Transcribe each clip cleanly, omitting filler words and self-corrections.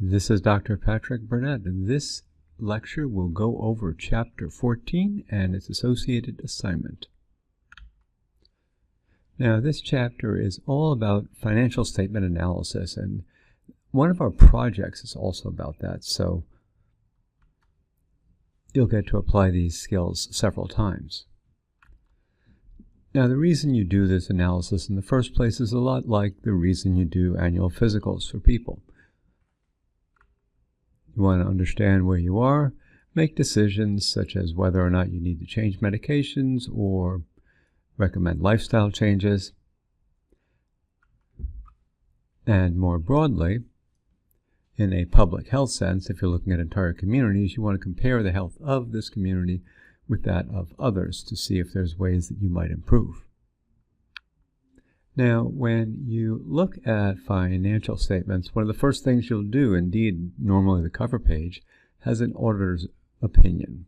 This is Dr. Patrick Burnett. This lecture will go over Chapter 14 and its associated assignment. Now, this chapter is all about financial statement analysis, and one of our projects is also about that, so you'll get to apply these skills several times. Now, the reason you do this analysis in the first place is a lot like the reason you do annual physicals for people. You want to understand where you are, make decisions such as whether or not you need to change medications or recommend lifestyle changes. And more broadly, in a public health sense, if you're looking at entire communities, you want to compare the health of this community with that of others to see if there's ways that you might improve. Now, when you look at financial statements, one of the first things you'll do, indeed, normally the cover page, has an auditor's opinion.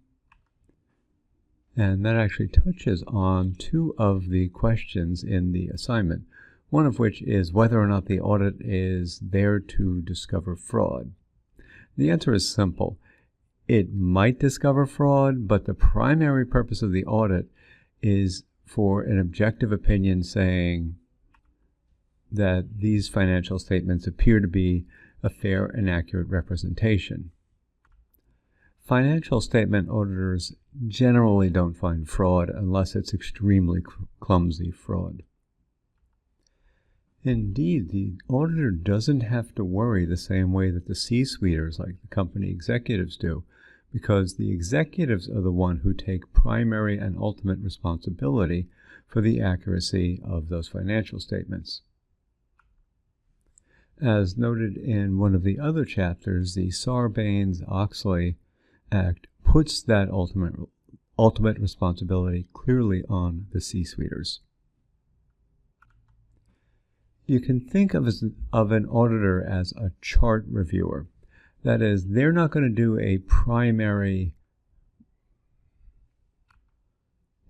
And that actually touches on two of the questions in the assignment, one of which is whether or not the audit is there to discover fraud. The answer is simple. It might discover fraud, but the primary purpose of the audit is for an objective opinion saying that these financial statements appear to be a fair and accurate representation. Financial statement auditors generally don't find fraud unless it's extremely clumsy fraud. Indeed, the auditor doesn't have to worry the same way that the C-suiters, like the company executives, do, because the executives are the one who take primary and ultimate responsibility for the accuracy of those financial statements. As noted in one of the other chapters, the Sarbanes-Oxley Act puts that ultimate responsibility clearly on the C-suiters. You can think of an auditor as a chart reviewer. That is, they're not going to do a primary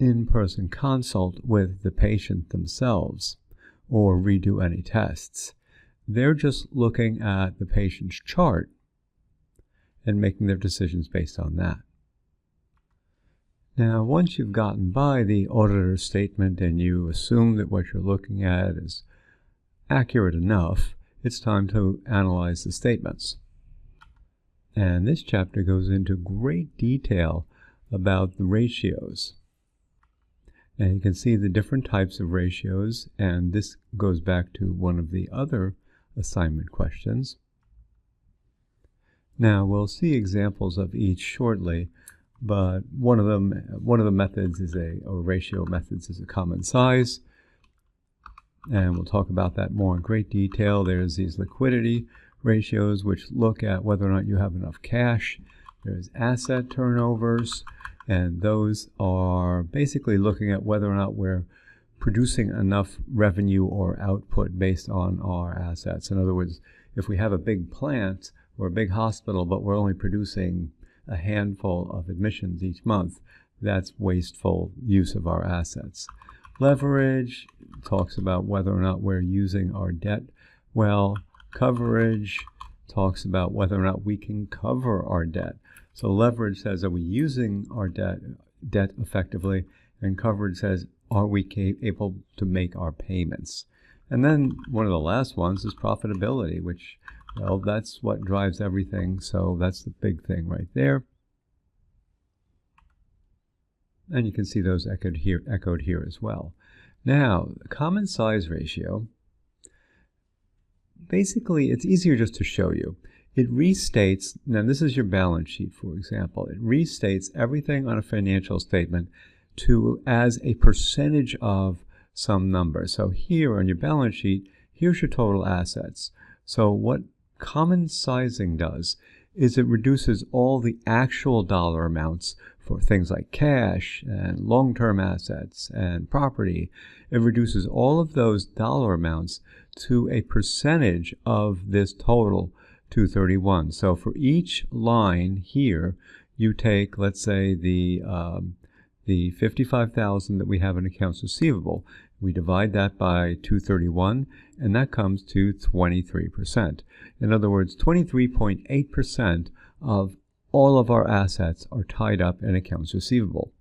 in-person consult with the patient themselves or redo any tests. They're just looking at the patient's chart and making their decisions based on that. Now, once you've gotten by the auditor's statement and you assume that what you're looking at is accurate enough, it's time to analyze the statements. And this chapter goes into great detail about the ratios. And you can see the different types of ratios, and this goes back to one of the other assignment questions. Now, we'll see examples of each shortly, but one of the methods is ratio methods is a common size. And we'll talk about that more in great detail. There's these liquidity ratios, which look at whether or not you have enough cash. There's asset turnovers, and those are basically looking at whether or not we're producing enough revenue or output based on our assets. In other words, if we have a big plant or a big hospital, but we're only producing a handful of admissions each month, that's wasteful use of our assets. Leverage talks about whether or not we're using our debt well. Coverage talks about whether or not we can cover our debt. So leverage says, are we using our debt effectively? And coverage says, are we able to make our payments? And then one of the last ones is profitability, which, well, that's what drives everything. So that's the big thing right there. And you can see those echoed here as well. Now, the common size ratio, basically, it's easier just to show you. It restates, now this is your balance sheet, for example. It restates everything on a financial statement as a percentage of some number. So here on your balance sheet, here's your total assets. So what common sizing does is it reduces all the actual dollar amounts for things like cash and long-term assets and property. It reduces all of those dollar amounts to a percentage of this total 231. So for each line here, you take, let's say, the $55,000 that we have in accounts receivable. We divide that by 231, and that comes to 23%. In other words, 23.8% of all of our assets are tied up in accounts receivable.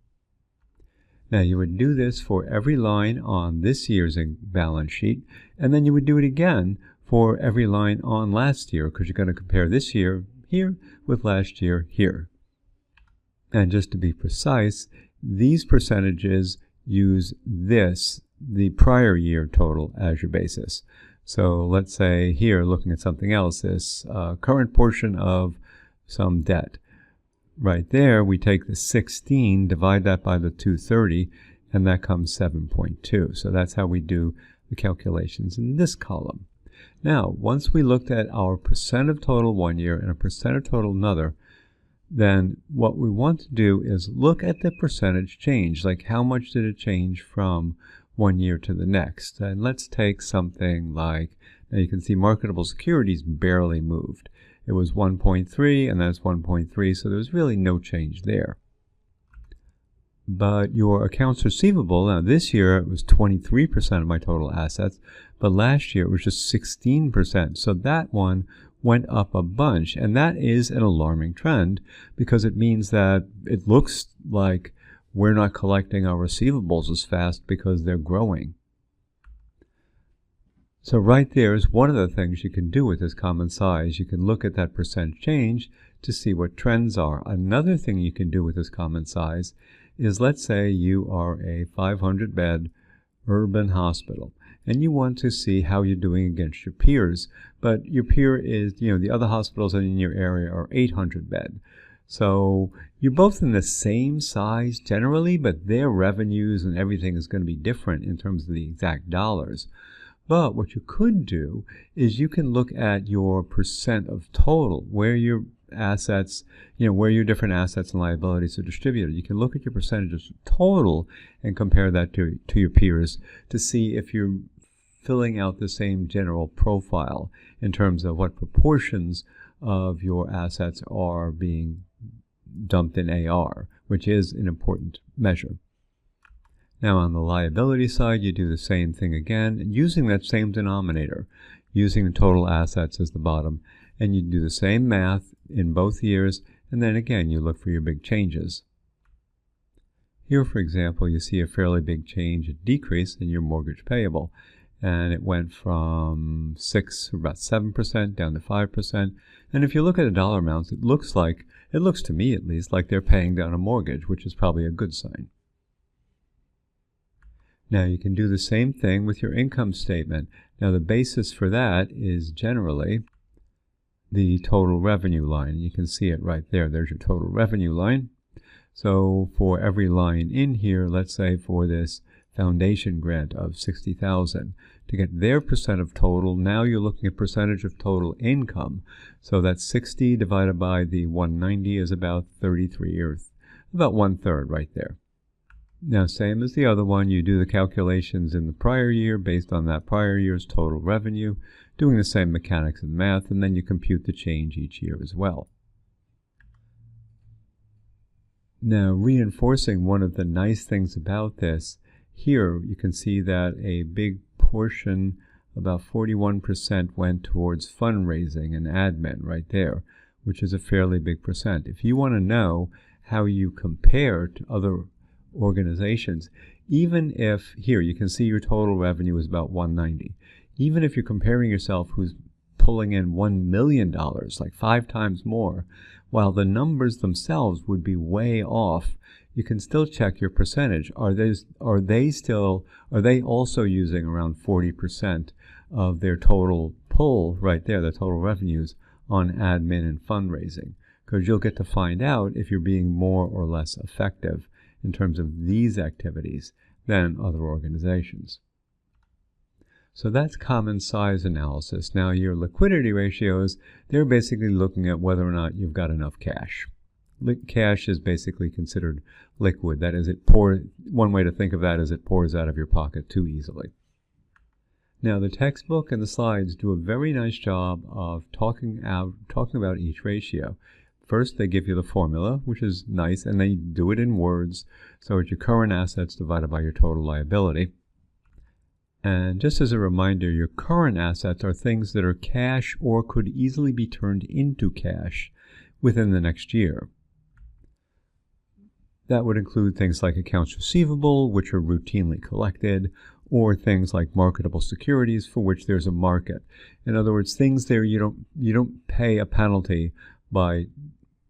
Now, you would do this for every line on this year's balance sheet, and then you would do it again for every line on last year, because you're going to compare this year here with last year here. And just to be precise, these percentages use the prior year total, as your basis. So let's say here, looking at something else, this current portion of some debt. Right there, we take the 16, divide that by the 230, and that comes 7.2. So that's how we do the calculations in this column. Now, once we looked at our percent of total one year and a percent of total another, then what we want to do is look at the percentage change, like how much did it change from one year to the next. And let's take something like, now you can see marketable securities barely moved. It was 1.3, and that's 1.3, so there's really no change there. But your accounts receivable, now this year it was 23% of my total assets, but last year it was just 16%. So that one went up a bunch, and that is an alarming trend because it means that it looks like we're not collecting our receivables as fast because they're growing. So right there is one of the things you can do with this common size. You can look at that percent change to see what trends are. Another thing you can do with this common size is, let's say you are a 500-bed urban hospital and you want to see how you're doing against your peers. But your peer is, the other hospitals in your area are 800-bed. So you're both in the same size generally, but their revenues and everything is going to be different in terms of the exact dollars. But what you could do is you can look at your percent of total, where your assets, where your different assets and liabilities are distributed. You can look at your percentages of total and compare that to your peers to see if you're filling out the same general profile in terms of what proportions of your assets are being dumped in AR, which is an important measure. Now on the liability side, you do the same thing again, using that same denominator, using the total assets as the bottom, and you do the same math in both years, and then again you look for your big changes. Here, for example, you see a fairly big change, a decrease in your mortgage payable, and it went from about 7% down to 5%, and if you look at the dollar amounts, it looks to me at least, like they're paying down a mortgage, which is probably a good sign. Now you can do the same thing with your income statement. Now the basis for that is generally the total revenue line. You can see it right there. There's your total revenue line. So for every line in here, let's say for this foundation grant of $60,000, to get their percent of total, now you're looking at percentage of total income. So that's 60 divided by the 190 is about 33, or about 1/3 right there. Now, same as the other one, you do the calculations in the prior year based on that prior year's total revenue, doing the same mechanics of math, and then you compute the change each year as well. Now, reinforcing one of the nice things about this, here you can see that a big portion, about 41%, went towards fundraising and admin right there, which is a fairly big percent. If you want to know how you compare to other organizations, even if here you can see your total revenue is about 190, even if you're comparing yourself who's pulling in $1 million, like 5 times more, while the numbers themselves would be way off, you can still check your percentage. Are they also using around 40% of their total pull right there, the total revenues, on admin and fundraising? Because you'll get to find out if you're being more or less effective in terms of these activities than other organizations. So that's common size analysis. Now your liquidity ratios, they're basically looking at whether or not you've got enough cash. Cash is basically considered liquid. That is, one way to think of that is it pours out of your pocket too easily. Now the textbook and the slides do a very nice job of talking about each ratio. First, they give you the formula, which is nice, and they do it in words. So it's your current assets divided by your total liability. And just as a reminder, your current assets are things that are cash or could easily be turned into cash within the next year. That would include things like accounts receivable, which are routinely collected, or things like marketable securities for which there's a market. In other words, things there you don't pay a penalty by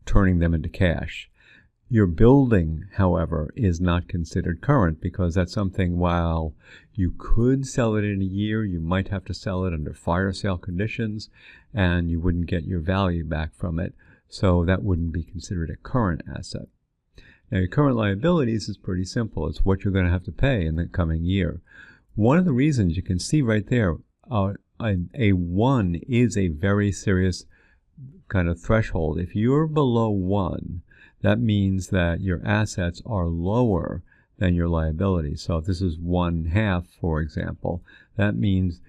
turning them into cash. Your building, however, is not considered current because that's something, while you could sell it in a year, you might have to sell it under fire sale conditions and you wouldn't get your value back from it. So that wouldn't be considered a current asset. Now, your current liabilities is pretty simple. It's what you're going to have to pay in the coming year. One of the reasons you can see right there, a 1 is a very serious kind of threshold. If you're below 1, that means that your assets are lower than your liabilities. So if this is 1/2, for example, that means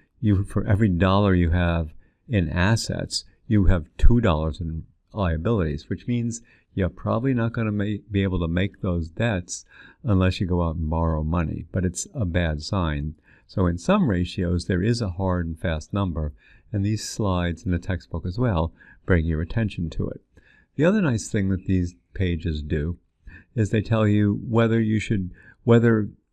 for every dollar you have in assets, you have $2 in liabilities, which means you're probably not going to be able to make those debts unless you go out and borrow money. But it's a bad sign. So in some ratios, there is a hard and fast number, and these slides in the textbook as well bring your attention to it. The other nice thing that these pages do is they tell you whether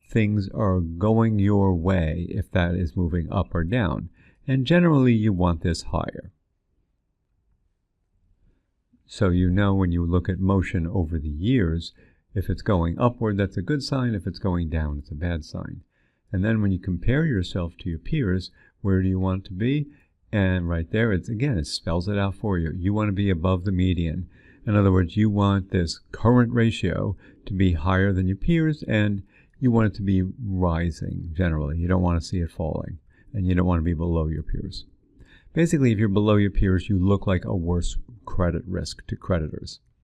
things are going your way, if that is moving up or down. And generally, you want this higher. So you know when you look at motion over the years, if it's going upward, that's a good sign. If it's going down, it's a bad sign. And then when you compare yourself to your peers, where do you want to be? And right there, it spells it out for you. You want to be above the median. In other words, you want this current ratio to be higher than your peers, and you want it to be rising generally. You don't want to see it falling, and you don't want to be below your peers. Basically, if you're below your peers, you look like a worse credit risk to creditors.